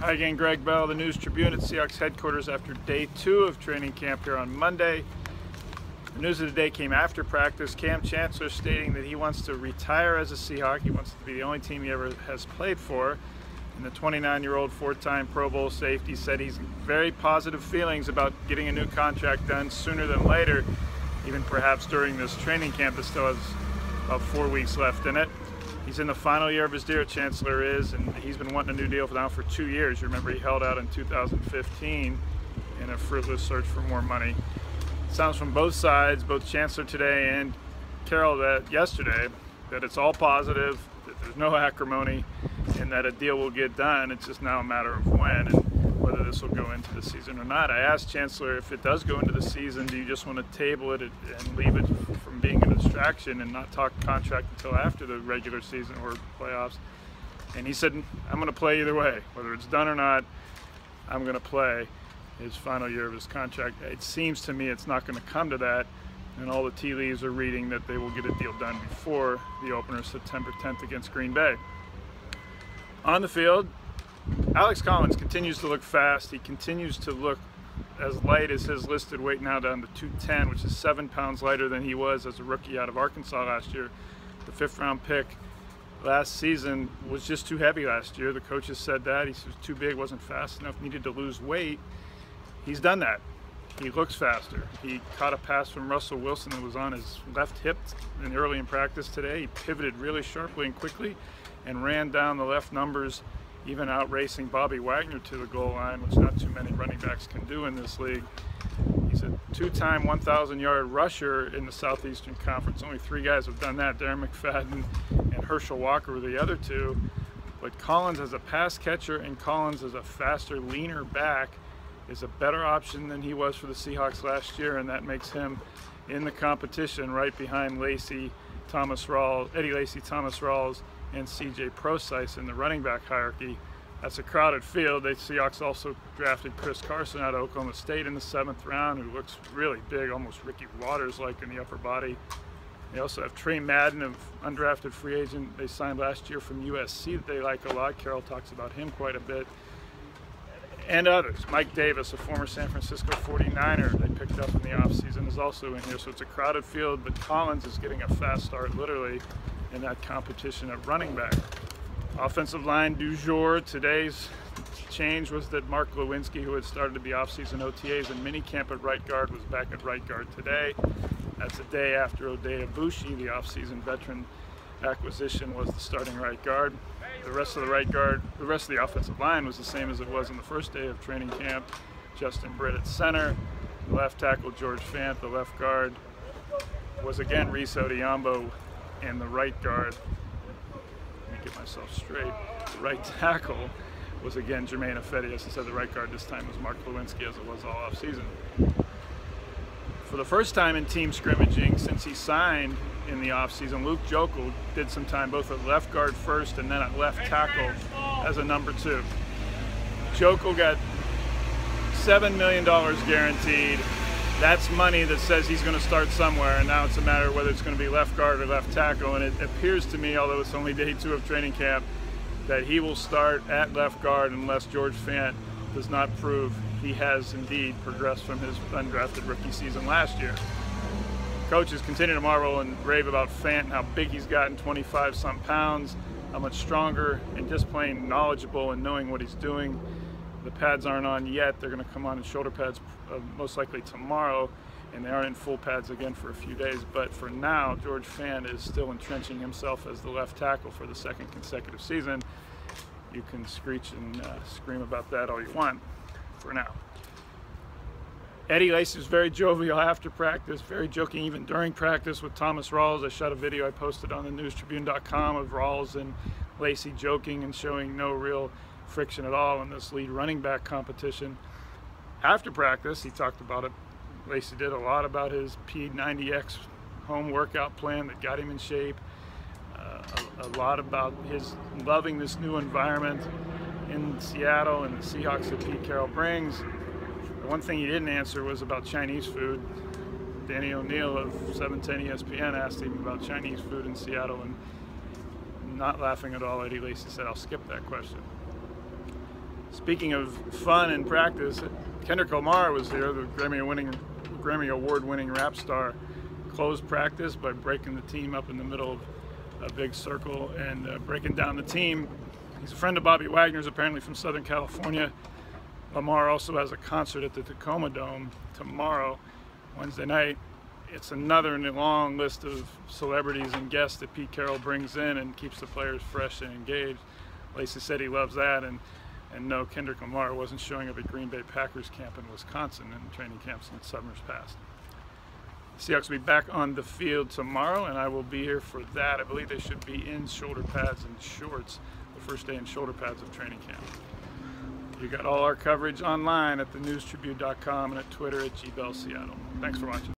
Hi again, Greg Bell, the News Tribune at Seahawks headquarters after day 2 of training camp here on Monday. The news of the day came after practice. Kam Chancellor stating that he wants to retire as a Seahawk. He wants to be the only team he ever has played for. And the 29-year-old four-time Pro Bowl safety said he's very positive feelings about getting a new contract done sooner than later, even perhaps during this training camp that still has about 4 weeks left in it. He's in the final year of his deal, Chancellor is, and he's been wanting a new deal now for 2 years. You remember he held out in 2015 in a fruitless search for more money. It sounds from both sides, both Chancellor today and Carroll yesterday, that it's all positive, that there's no acrimony, and that a deal will get done. It's just now a matter of when and whether this will go into the season or not. I asked Chancellor, if it does go into the season, do you just want to table it and leave it from being a distraction and not talk contract until after the regular season or playoffs? And he said, I'm going to play either way. Whether it's done or not, I'm going to play his final year of his contract. It seems to me it's not going to come to that, and all the tea leaves are reading that they will get a deal done before the opener September 10th against Green Bay. On the field, Alex Collins continues to look fast. He continues to look as light as his listed weight, now down to 210, which is 7 pounds lighter than he was as a rookie out of Arkansas last year. The 5th-round pick last season was just too heavy last year. The coaches said that. He was too big, wasn't fast enough, needed to lose weight. He's done that. He looks faster. He caught a pass from Russell Wilson that was on his left hip early in practice today. He pivoted really sharply and quickly and ran down the left numbers, even out racing Bobby Wagner to the goal line, which not too many running backs can do in this league. He's a 2-time 1,000-yard rusher in the Southeastern Conference. Only 3 guys have done that. Darren McFadden and Herschel Walker were the other 2. But Collins as a pass catcher and Collins as a faster, leaner back is a better option than he was for the Seahawks last year, and that makes him in the competition right behind Eddie Lacy, Thomas Rawls, and C.J. Procise in the running back hierarchy. That's a crowded field. The Seahawks also drafted Chris Carson out of Oklahoma State in the 7th round, who looks really big, almost Ricky Waters-like in the upper body. They also have Trey Madden, an undrafted free agent they signed last year from USC that they like a lot. Carroll talks about him quite a bit. And others. Mike Davis, a former San Francisco 49er they picked up in the offseason, is also in here. So it's a crowded field, but Collins is getting a fast start, literally, in that competition at running back. Offensive line du jour. Today's change was that Mark Lewinsky, who had started the offseason OTAs and minicamp at right guard, was back at right guard today. That's a day after Oday Abushi, the offseason veteran acquisition, was the starting right guard. The rest of the offensive line was the same as it was on the first day of training camp. Justin Britt at center, the left tackle George Fant, the left guard was again Reese Odhiambo, and the right guard, let me get myself straight, the right tackle was again Jermaine Ifedi. As I said, the right guard this time was Mark Lewinsky, as it was all offseason. For the first time in team scrimmaging since he signed in the offseason, Luke Joeckel did some time both at left guard first and then at left tackle as a number 2. Joeckel got $7 million guaranteed. That's money that says he's going to start somewhere, and now it's a matter of whether it's going to be left guard or left tackle. And it appears to me, although it's only day 2 of training camp, that he will start at left guard unless George Fant does not prove he has indeed progressed from his undrafted rookie season last year. Coaches continue to marvel and rave about Fant and how big he's gotten, 25-some pounds, how much stronger, and just plain knowledgeable and knowing what he's doing. The pads aren't on yet. They're going to come on in shoulder pads most likely tomorrow, and they aren't in full pads again for a few days. But for now, George Fant is still entrenching himself as the left tackle for the 2nd consecutive season. You can screech and scream about that all you want for now. Eddie Lacy was very jovial after practice, very joking even during practice with Thomas Rawls. I shot a video I posted on the newstribune.com of Rawls and Lacy joking and showing no real friction at all in this lead running back competition. After practice, he talked about it. Lacy did a lot about his P90X home workout plan that got him in shape. A lot about his loving this new environment in Seattle and the Seahawks that Pete Carroll brings. The one thing he didn't answer was about Chinese food. Danny O'Neill of 710 ESPN asked him about Chinese food in Seattle, and not laughing at all, Eddie Lacy said, "I'll skip that question." Speaking of fun in practice, Kendrick Lamar was here, the Grammy Award-winning rap star. Closed practice by breaking the team up in the middle of a big circle and breaking down the team. He's a friend of Bobby Wagner's, apparently from Southern California. Lamar also has a concert at the Tacoma Dome tomorrow, Wednesday night. It's another in a long list of celebrities and guests that Pete Carroll brings in and keeps the players fresh and engaged. Lacey said he loves that, and no, Kendrick Lamar wasn't showing up at Green Bay Packers camp in Wisconsin in training camps in summers past. Seahawks will be back on the field tomorrow, and I will be here for that. I believe they should be in shoulder pads and shorts the first day in shoulder pads of training camp. You got all our coverage online at thenewstribune.com and at Twitter at GBellSeattle. Thanks for watching.